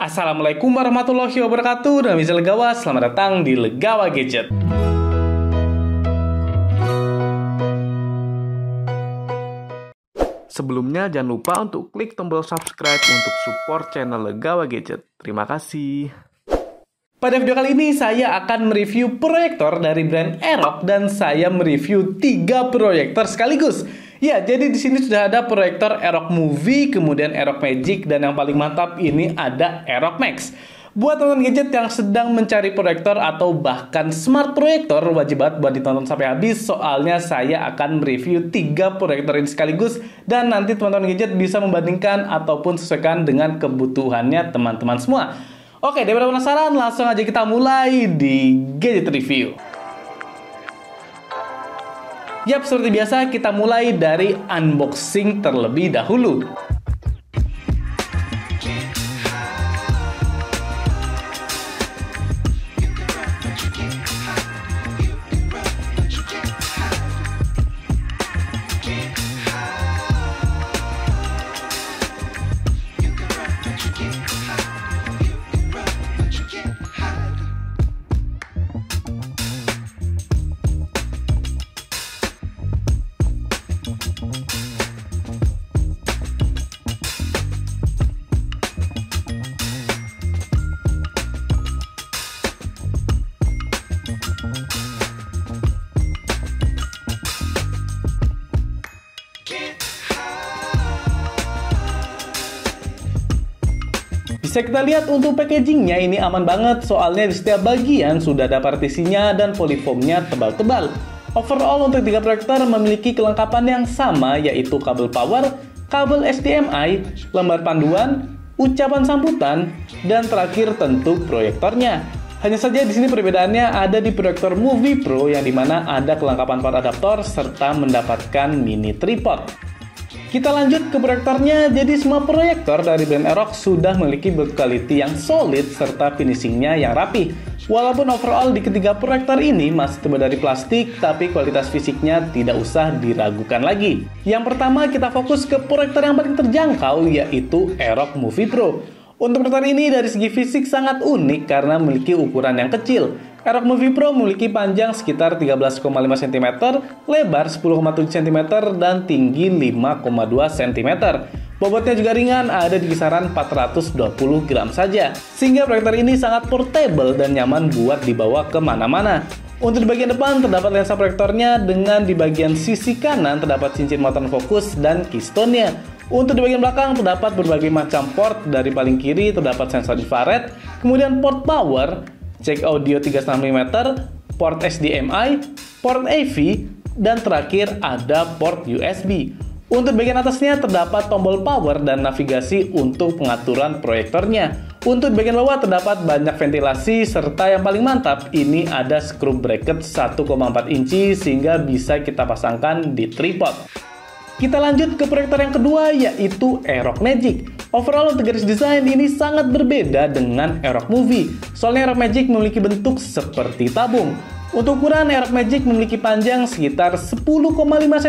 Assalamualaikum warahmatullahi wabarakatuh. Nama saya Legawa, selamat datang di Legawa Gadget. Sebelumnya jangan lupa untuk klik tombol subscribe untuk support channel Legawa Gadget. Terima kasih. Pada video kali ini saya akan mereview proyektor dari brand Aerox dan saya mereview 3 proyektor sekaligus. Ya, jadi di sini sudah ada proyektor Aerox Movie, kemudian Aerox Magic, dan yang paling mantap ini ada Aerox Max. Buat teman-teman gadget yang sedang mencari proyektor atau bahkan smart proyektor, wajib banget buat ditonton sampai habis, soalnya saya akan mereview 3 proyektor ini sekaligus, dan nanti teman-teman gadget bisa membandingkan ataupun sesuaikan dengan kebutuhannya teman-teman semua. Oke, daripada penasaran, langsung aja kita mulai di Gadget Review. Yap, seperti biasa kita mulai dari unboxing terlebih dahulu. Bisa kita lihat untuk packagingnya ini aman banget, soalnya di setiap bagian sudah ada partisinya dan polyfoamnya tebal-tebal. Overall untuk 3 proyektor memiliki kelengkapan yang sama, yaitu kabel power, kabel HDMI, lembar panduan, ucapan sambutan, dan terakhir tentu proyektornya. Hanya saja di sini perbedaannya ada di proyektor Movie Pro yang dimana ada kelengkapan power adaptor serta mendapatkan mini tripod. Kita lanjut ke proyektornya. Jadi semua proyektor dari brand Aerox sudah memiliki build quality yang solid serta finishingnya yang rapi. Walaupun overall di ketiga proyektor ini masih terbuat dari plastik, tapi kualitas fisiknya tidak usah diragukan lagi. Yang pertama kita fokus ke proyektor yang paling terjangkau, yaitu Aerox Movie Pro. Untuk proyektor ini dari segi fisik sangat unik karena memiliki ukuran yang kecil. Aerox Movie Pro memiliki panjang sekitar 13,5 cm, lebar 10,7 cm, dan tinggi 5,2 cm. Bobotnya juga ringan, ada di kisaran 420 gram saja. Sehingga proyektor ini sangat portable dan nyaman buat dibawa kemana-mana. Untuk di bagian depan terdapat lensa proyektornya, dengan di bagian sisi kanan terdapat cincin motor fokus dan keystone-nya. Untuk di bagian belakang terdapat berbagai macam port, dari paling kiri terdapat sensor infrared, kemudian port power, jack audio 3,5 mm, port HDMI, port AV, dan terakhir ada port USB. Untuk bagian atasnya terdapat tombol power dan navigasi untuk pengaturan proyektornya. Untuk bagian bawah terdapat banyak ventilasi, serta yang paling mantap ini ada screw bracket 1,4 inci sehingga bisa kita pasangkan di tripod. Kita lanjut ke proyektor yang kedua, yaitu Aerox Magic. Overall untuk garis desain ini sangat berbeda dengan Aerox Movie. Soalnya Aerox Magic memiliki bentuk seperti tabung. Untuk ukuran, Aerox Magic memiliki panjang sekitar 10,5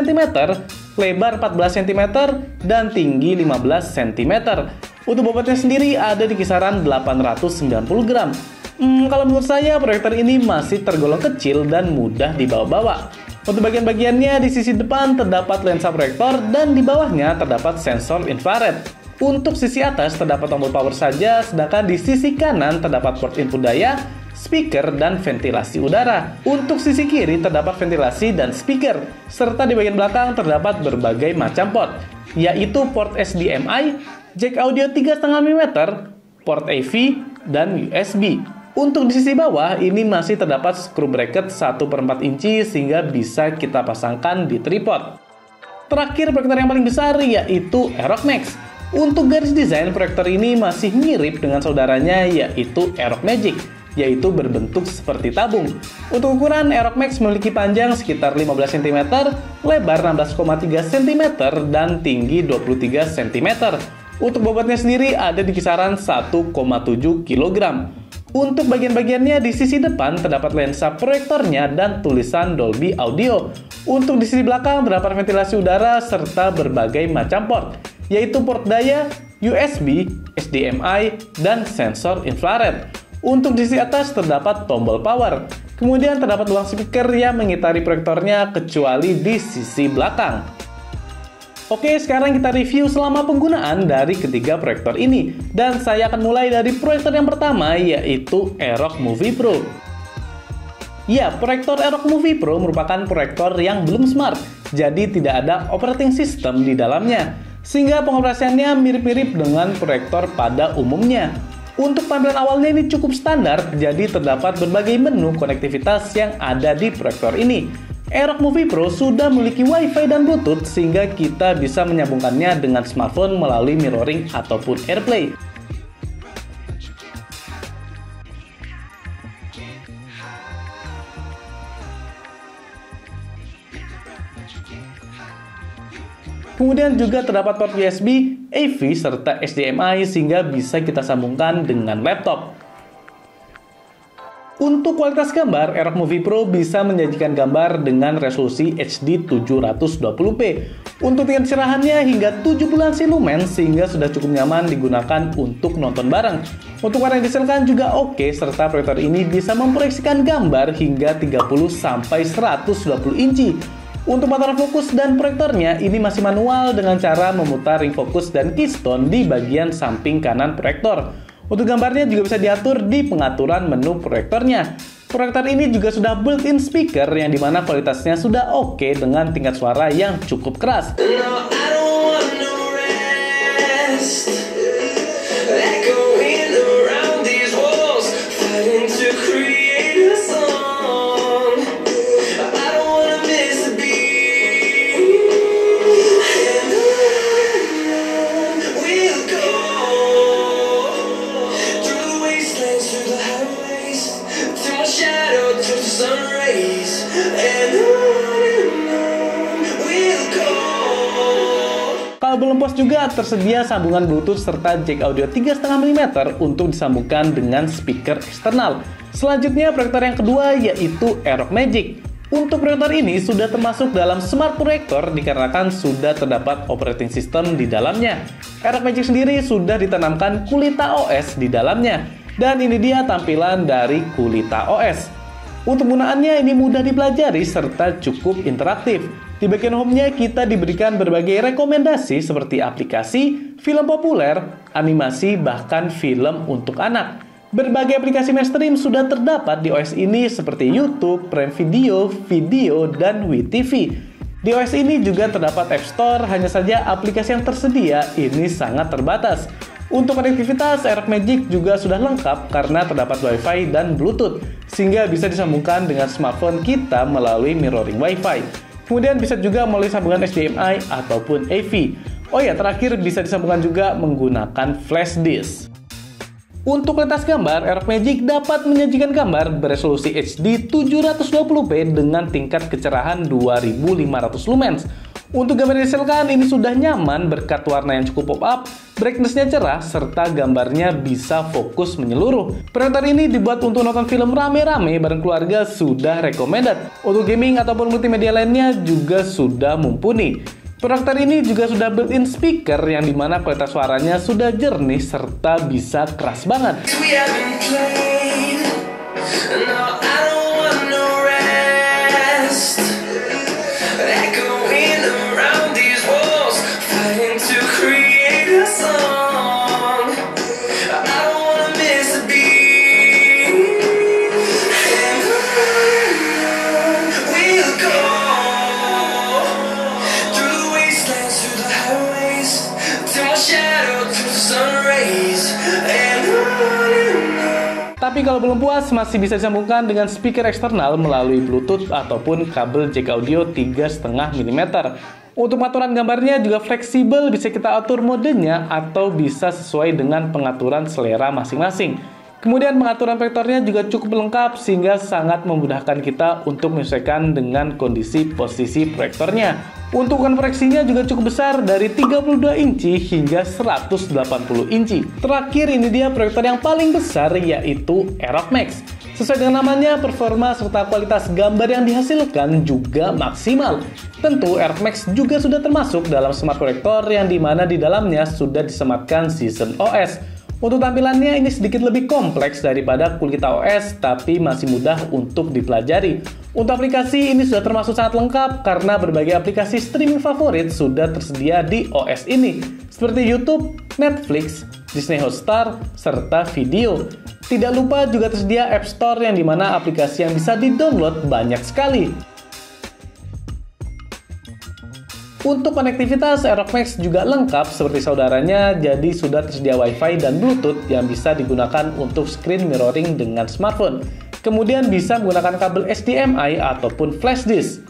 cm, lebar 14 cm, dan tinggi 15 cm. Untuk bobotnya sendiri ada di kisaran 890 gram. Kalau menurut saya, proyektor ini masih tergolong kecil dan mudah dibawa-bawa. Untuk bagian-bagiannya di sisi depan terdapat lensa proyektor dan di bawahnya terdapat sensor infrared. Untuk sisi atas terdapat tombol power saja, sedangkan di sisi kanan terdapat port input daya, speaker, dan ventilasi udara. Untuk sisi kiri terdapat ventilasi dan speaker, serta di bagian belakang terdapat berbagai macam port, yaitu port HDMI, jack audio 3,5 mm, port AV, dan USB. Untuk di sisi bawah, ini masih terdapat screw bracket 1/4 inci sehingga bisa kita pasangkan di tripod. Terakhir, proyektor yang paling besar yaitu Aerox Max. Untuk garis desain, proyektor ini masih mirip dengan saudaranya yaitu Aerox Magic, yaitu berbentuk seperti tabung. Untuk ukuran, Aerox Max memiliki panjang sekitar 15 cm, lebar 16,3 cm, dan tinggi 23 cm. Untuk bobotnya sendiri ada di kisaran 1,7 kg. Untuk bagian-bagiannya di sisi depan terdapat lensa proyektornya dan tulisan Dolby Audio. Untuk di sisi belakang terdapat ventilasi udara serta berbagai macam port, yaitu port daya, USB, HDMI, dan sensor infrared. Untuk di sisi atas terdapat tombol power. Kemudian terdapat ruang speaker yang mengitari proyektornya kecuali di sisi belakang. Oke, sekarang kita review selama penggunaan dari ketiga proyektor ini. Dan saya akan mulai dari proyektor yang pertama, yaitu Aerox Movie Pro. Ya, proyektor Aerox Movie Pro merupakan proyektor yang belum smart, jadi tidak ada operating system di dalamnya, sehingga pengoperasiannya mirip-mirip dengan proyektor pada umumnya. Untuk tampilan awalnya ini cukup standar, jadi terdapat berbagai menu konektivitas yang ada di proyektor ini. Aerox Movie Pro sudah memiliki Wi-Fi dan Bluetooth, sehingga kita bisa menyambungkannya dengan smartphone melalui mirroring ataupun AirPlay. Kemudian juga terdapat port USB, AV, serta HDMI sehingga bisa kita sambungkan dengan laptop. Untuk kualitas gambar, Aerox Movie Pro bisa menyajikan gambar dengan resolusi HD 720p. Untuk tingkat kecerahannya hingga 70-an lumen sehingga sudah cukup nyaman digunakan untuk nonton bareng. Untuk warna yang dihasilkan juga oke, serta proyektor ini bisa memproyeksikan gambar hingga 30-120 inci. Untuk mata fokus dan proyektornya ini masih manual dengan cara memutar ring fokus dan keystone di bagian samping kanan proyektor. Untuk gambarnya juga bisa diatur di pengaturan menu proyektornya. Proyektor ini juga sudah built-in speaker yang dimana kualitasnya sudah oke dengan tingkat suara yang cukup keras. Kalau belum puas juga tersedia sambungan Bluetooth serta jack audio 3,5 mm untuk disambungkan dengan speaker eksternal. Selanjutnya proyektor yang kedua yaitu Aerox Magic. Untuk proyektor ini sudah termasuk dalam smart proyektor dikarenakan sudah terdapat operating system di dalamnya. Aerox Magic sendiri sudah ditanamkan Qulita OS di dalamnya. Dan ini dia tampilan dari Qulita OS. Untuk penggunaannya ini mudah dipelajari serta cukup interaktif. Di bagian home-nya kita diberikan berbagai rekomendasi seperti aplikasi, film populer, animasi, bahkan film untuk anak. Berbagai aplikasi mainstream sudah terdapat di OS ini seperti YouTube, Prime Video, dan WeTV. Di OS ini juga terdapat App Store, hanya saja aplikasi yang tersedia ini sangat terbatas. Untuk konektivitas, Aerox Magic juga sudah lengkap karena terdapat Wi-Fi dan Bluetooth, sehingga bisa disambungkan dengan smartphone kita melalui mirroring Wi-Fi. Kemudian bisa juga melalui sambungan HDMI ataupun AV. Oh ya, terakhir bisa disambungkan juga menggunakan flash disk. Untuk kualitas gambar, Aerox Magic dapat menyajikan gambar beresolusi HD 720p dengan tingkat kecerahan 2500 lumens. Untuk gambar yang dihasilkan ini sudah nyaman berkat warna yang cukup pop-up, brightness-nya cerah, serta gambarnya bisa fokus menyeluruh. Proyektor ini dibuat untuk nonton film rame-rame bareng keluarga sudah recommended. Untuk gaming ataupun multimedia lainnya juga sudah mumpuni. Proyektor ini juga sudah built-in speaker yang dimana kualitas suaranya sudah jernih serta bisa keras banget. Tapi kalau belum puas, masih bisa disambungkan dengan speaker eksternal melalui Bluetooth ataupun kabel jack audio 3,5 mm. Untuk pengaturan gambarnya juga fleksibel, bisa kita atur modenya atau bisa sesuai dengan pengaturan selera masing-masing. Kemudian pengaturan proyektornya juga cukup lengkap sehingga sangat memudahkan kita untuk menyesuaikan dengan kondisi posisi proyektornya. Untuk ukuran proyeksinya juga cukup besar dari 32 inci hingga 180 inci. Terakhir ini dia proyektor yang paling besar yaitu Aerox Max. Sesuai dengan namanya, performa serta kualitas gambar yang dihasilkan juga maksimal. Tentu Aerox Max juga sudah termasuk dalam smart proyektor yang dimana di dalamnya sudah disematkan Season OS. Untuk tampilannya ini sedikit lebih kompleks daripada Qulita OS, tapi masih mudah untuk dipelajari. Untuk aplikasi ini sudah termasuk sangat lengkap karena berbagai aplikasi streaming favorit sudah tersedia di OS ini, seperti YouTube, Netflix, Disney Hotstar, serta video. Tidak lupa juga tersedia App Store yang dimana aplikasi yang bisa di-download banyak sekali. Untuk konektivitas, Aerox Max juga lengkap seperti saudaranya, jadi sudah tersedia Wi-Fi dan Bluetooth yang bisa digunakan untuk screen mirroring dengan smartphone. Kemudian bisa menggunakan kabel HDMI ataupun flash disk.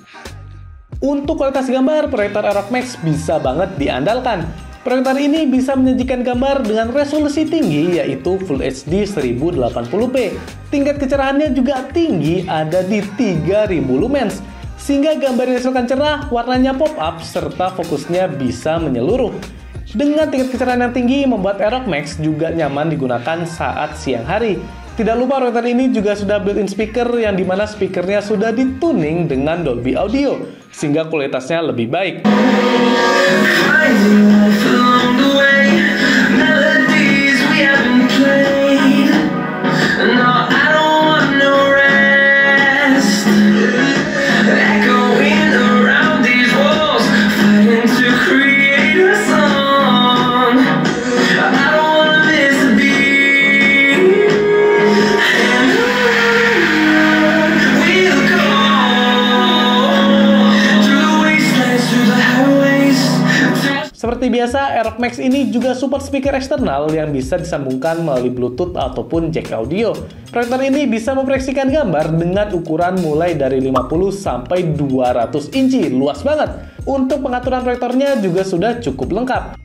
Untuk kualitas gambar, proyektor Aerox Max bisa banget diandalkan. Proyektor ini bisa menyajikan gambar dengan resolusi tinggi yaitu Full HD 1080p. Tingkat kecerahannya juga tinggi, ada di 3000 lumens. Sehingga gambar yang dihasilkan cerah, warnanya pop-up, serta fokusnya bisa menyeluruh. Dengan tingkat kecerahan yang tinggi, membuat Aerox Max juga nyaman digunakan saat siang hari. Tidak lupa proyektor ini juga sudah built-in speaker yang dimana speakernya sudah dituning dengan Dolby Audio, sehingga kualitasnya lebih baik. Seperti biasa, Aerox Max ini juga support speaker eksternal yang bisa disambungkan melalui Bluetooth ataupun jack audio. Proyektor ini bisa memproyeksikan gambar dengan ukuran mulai dari 50 sampai 200 inci, luas banget. Untuk pengaturan proyektornya juga sudah cukup lengkap.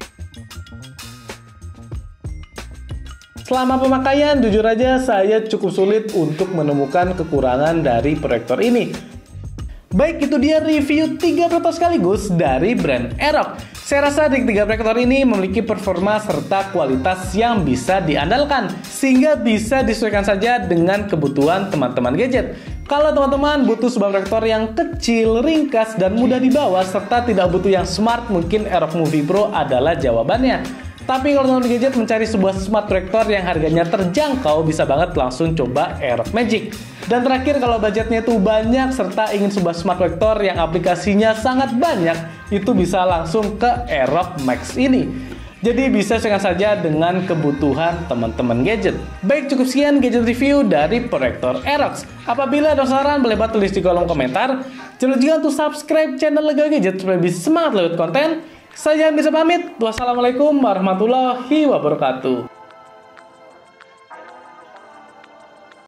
Selama pemakaian, jujur aja saya cukup sulit untuk menemukan kekurangan dari proyektor ini. Baik, itu dia review 3 proyektor sekaligus dari brand Aerox. Saya rasa di 3 proyektor ini memiliki performa serta kualitas yang bisa diandalkan, sehingga bisa disesuaikan saja dengan kebutuhan teman-teman gadget. Kalau teman-teman butuh sebuah proyektor yang kecil, ringkas, dan mudah dibawa, serta tidak butuh yang smart, mungkin Aerox Movie Pro adalah jawabannya. Tapi kalau teman-teman gadget mencari sebuah smart proyektor yang harganya terjangkau, bisa banget langsung coba Aerox Magic. Dan terakhir, kalau budgetnya itu banyak serta ingin sebuah smart proyektor yang aplikasinya sangat banyak, itu bisa langsung ke Aerox Max ini. Jadi bisa sesuaikan saja dengan kebutuhan teman-teman gadget. Baik, cukup sekian gadget review dari proyektor Aerox. Apabila ada saran, boleh banget tulis di kolom komentar. Jangan lupa juga untuk subscribe channel Lega Gadget supaya bisa semangat lewat konten. Saya bisa pamit. Wassalamualaikum warahmatullahi wabarakatuh.